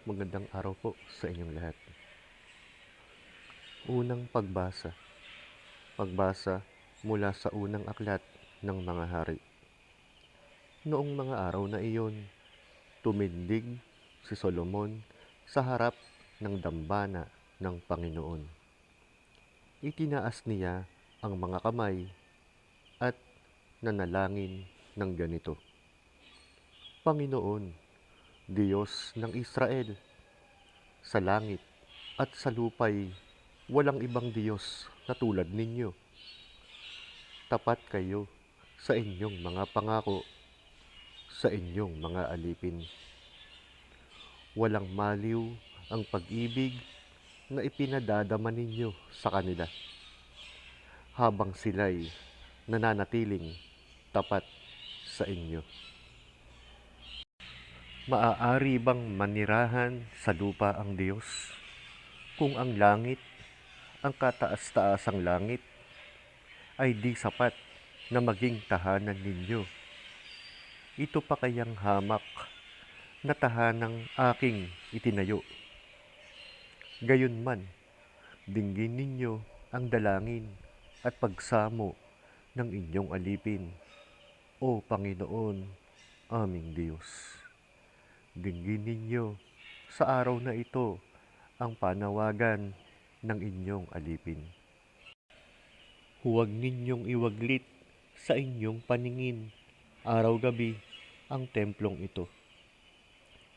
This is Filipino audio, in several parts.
Magandang araw po sa inyong lahat. Unang pagbasa. Pagbasa mula sa unang aklat ng mga hari. Noong mga araw na iyon, tumindig si Solomon sa harap ng dambana ng Panginoon. Itinaas niya ang mga kamay at nanalangin ng ganito: Panginoon, Diyos ng Israel, sa langit at sa lupa'y walang ibang Diyos na tulad ninyo. Tapat kayo sa inyong mga pangako, sa inyong mga alipin. Walang maliw ang pag-ibig na ipinadadama ninyo sa kanila, habang sila'y nananatiling tapat sa inyo. Maaari bang manirahan sa lupa ang Diyos, kung ang langit, ang kataas-taasang langit, ay di sapat na maging tahanan ninyo? Ito pa kayang hamak na tahanang aking itinayo? Gayunman, dinggin ninyo ang dalangin at pagsamo ng inyong alipin, O Panginoon, aming Diyos. Dinggin ninyo sa araw na ito ang panawagan ng inyong alipin. Huwag ninyong iwaglit sa inyong paningin araw-gabi ang templong ito.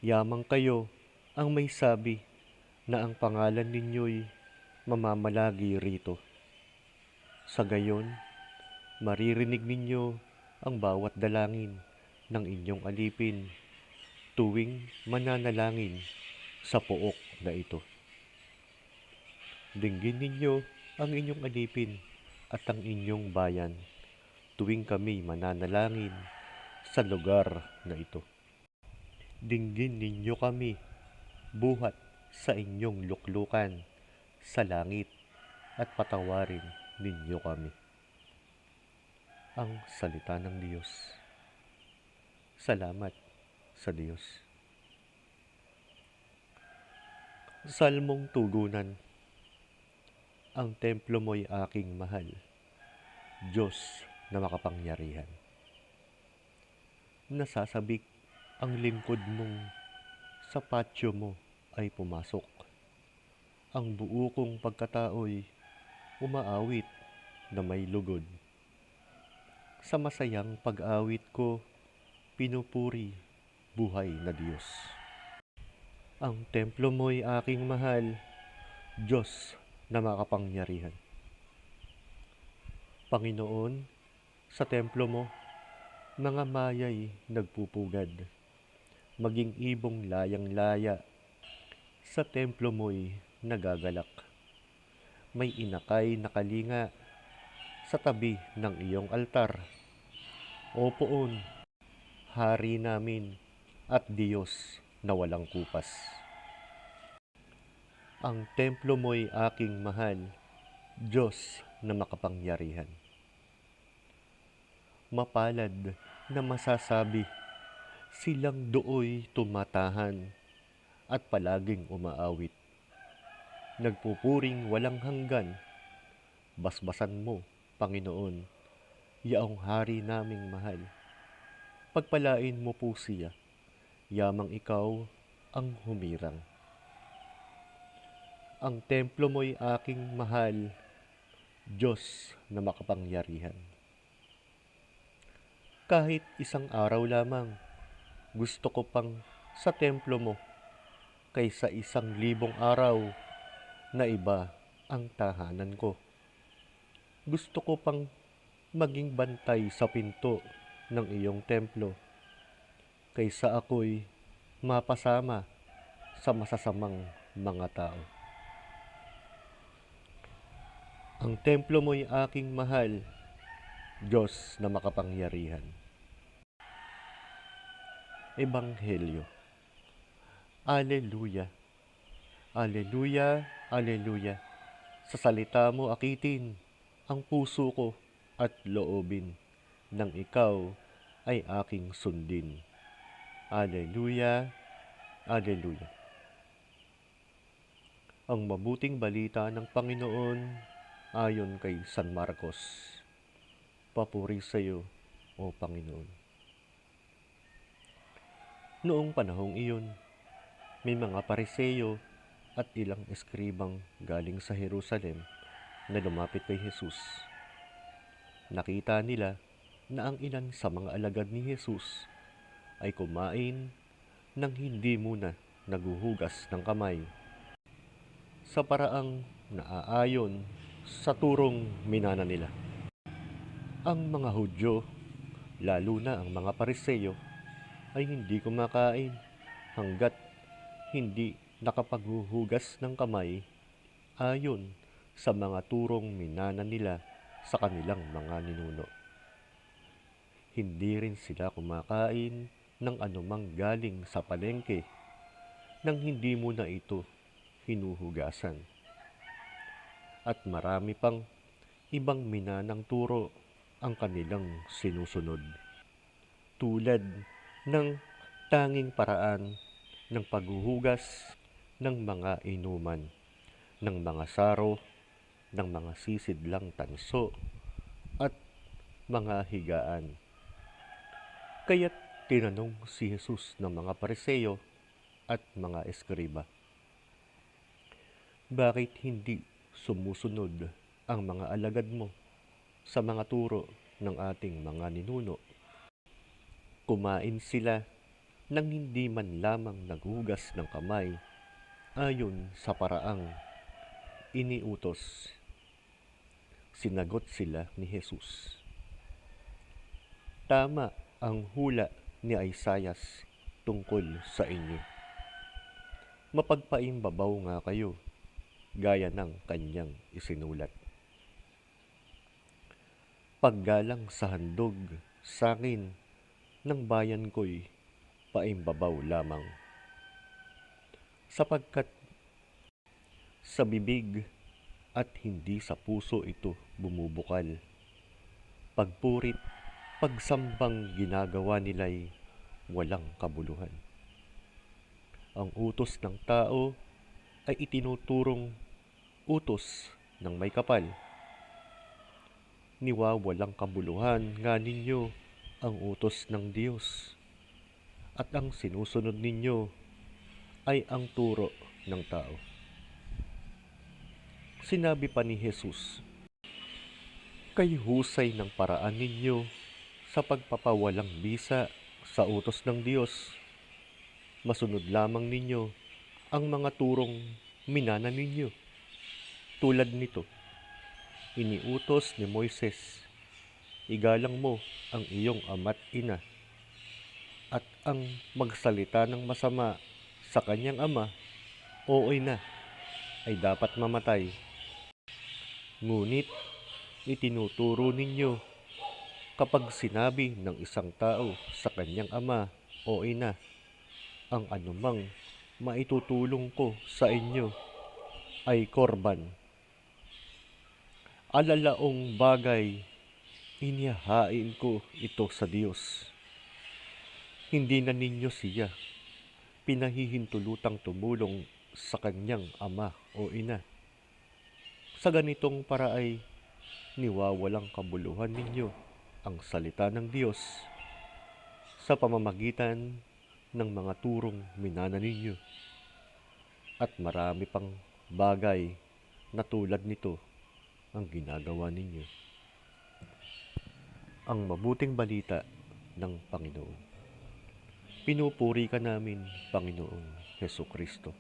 Yamang kayo ang may sabi na ang pangalan ninyo'y mamamalagi rito. Sa gayon, maririnig ninyo ang bawat dalangin ng inyong alipin tuwing mananalangin sa pook na ito. Dinggin ninyo ang inyong alipin at ang inyong bayan tuwing kami mananalangin sa lugar na ito. Dinggin ninyo kami buhat sa inyong luklukan sa langit at patawarin ninyo kami. Ang salita ng Diyos. Salamat sa Diyos. Salmong tugunan. Ang templo mo'y aking mahal, Diyos na makapangyarihan. Nasasabik ang lingkod mong sa patio mo ay pumasok. Ang buo kong pagkatao'y umaawit na may lugod. Sa masayang pag-awit ko, pinupuri buhay na Diyos. Ang templo mo'y aking mahal, Diyos na makapangyarihan. Panginoon, sa templo mo, mga maya'y nagpupugad, maging ibong layang-laya, sa templo mo'y nagagalak. May inakay na kalinga sa tabi ng iyong altar. O Poon, Hari namin at Diyos na walang kupas. Ang templo mo'y aking mahal, Diyos na makapangyarihan. Mapalad na masasabi, silang dooy tumatahan at palaging umaawit. Nagpupuring walang hanggan, basbasan mo, Panginoon, yaong hari naming mahal. Pagpalain mo po siya, yamang ikaw ang humirang. Ang templo mo'y aking mahal, Diyos na makapangyarihan. Kahit isang araw lamang, gusto ko pang sa templo mo, kaysa 1,000 araw na iba ang tahanan ko. Gusto ko pang maging bantay sa pinto ng iyong templo, kaysa ako'y mapasama sa masasamang mga tao. Ang templo mo'y aking mahal, Diyos na makapangyarihan. Ebanghelyo. Aleluya, aleluya, aleluya. Sa salita mo akitin ang puso ko at loobin, nang ikaw ay aking sundin. Aleluya, aleluya. Ang mabuting balita ng Panginoon ayon kay San Marcos. Papuri sa iyo, O Panginoon. Noong panahong iyon, may mga Pariseo at ilang eskribang galing sa Jerusalem na lumapit kay Jesus. Nakita nila na ang ilan sa mga alagad ni Jesus ay kumain nang hindi muna naguhugas ng kamay sa paraang naaayon sa turong minana nila. Ang mga Hudyo, lalo na ang mga Pariseo, ay hindi kumakain hanggat hindi nakapaghuhugas ng kamay ayon sa mga turong minana nila sa kanilang mga ninuno. Hindi rin sila kumakain ng anumang galing sa palengke nang hindi muna ito hinuhugasan. At marami pang ibang minanang turo ang kanilang sinusunod, tulad ng tanging paraan ng paghuhugas ng mga inuman, ng mga saro, ng mga sisidlang tanso, at mga higaan. Kaya't tinanong si Jesus ng mga Pariseo at mga eskriba, bakit hindi sumusunod ang mga alagad mo sa mga turo ng ating mga ninuno? Kumain sila nang hindi man lamang naghugas ng kamay ayon sa paraang iniutos. Sinagot sila ni Jesus, tama ang hula ni Isaias tungkol sa inyo. Mapagpaimbabaw nga kayo, gaya ng kanyang isinulat. Paggalang sa handog sa akin ng bayan ko'y paimbabaw lamang, sapagkat sa bibig at hindi sa puso ito bumubukal. Pagpurit, pagsambang ginagawa nila'y walang kabuluhan. Ang utos ng tao ay itinuturong utos ng may kapal. Niwawalang kabuluhan nga ninyo ang utos ng Diyos, at ang sinusunod ninyo ay ang turo ng tao. Sinabi pa ni Jesus, kay husay ng paraan ninyo sa pagpapawalang bisa sa utos ng Diyos, masunod lamang ninyo ang mga turong minana ninyo. Tulad nito, iniutos ni Moises, igalang mo ang iyong ama't ina, at ang magsalita ng masama sa kanyang ama o ina ay dapat mamatay. Ngunit itinuturo ninyo, kapag sinabi ng isang tao sa kanyang ama o ina, ang anumang maitutulong ko sa inyo ay korban, alalaong bagay, inihahain ko ito sa Diyos. Hindi na ninyo siya pinahihintulutang tumulong sa kanyang ama o ina. Sa ganitong paraay, niwawalang kabuluhan ninyo ang salita ng Diyos sa pamamagitan ng mga turong minana ninyo. At marami pang bagay na tulad nito ang ginagawa ninyo. Ang mabuting balita ng Panginoon. Pinupuri ka namin, Panginoong Hesukristo.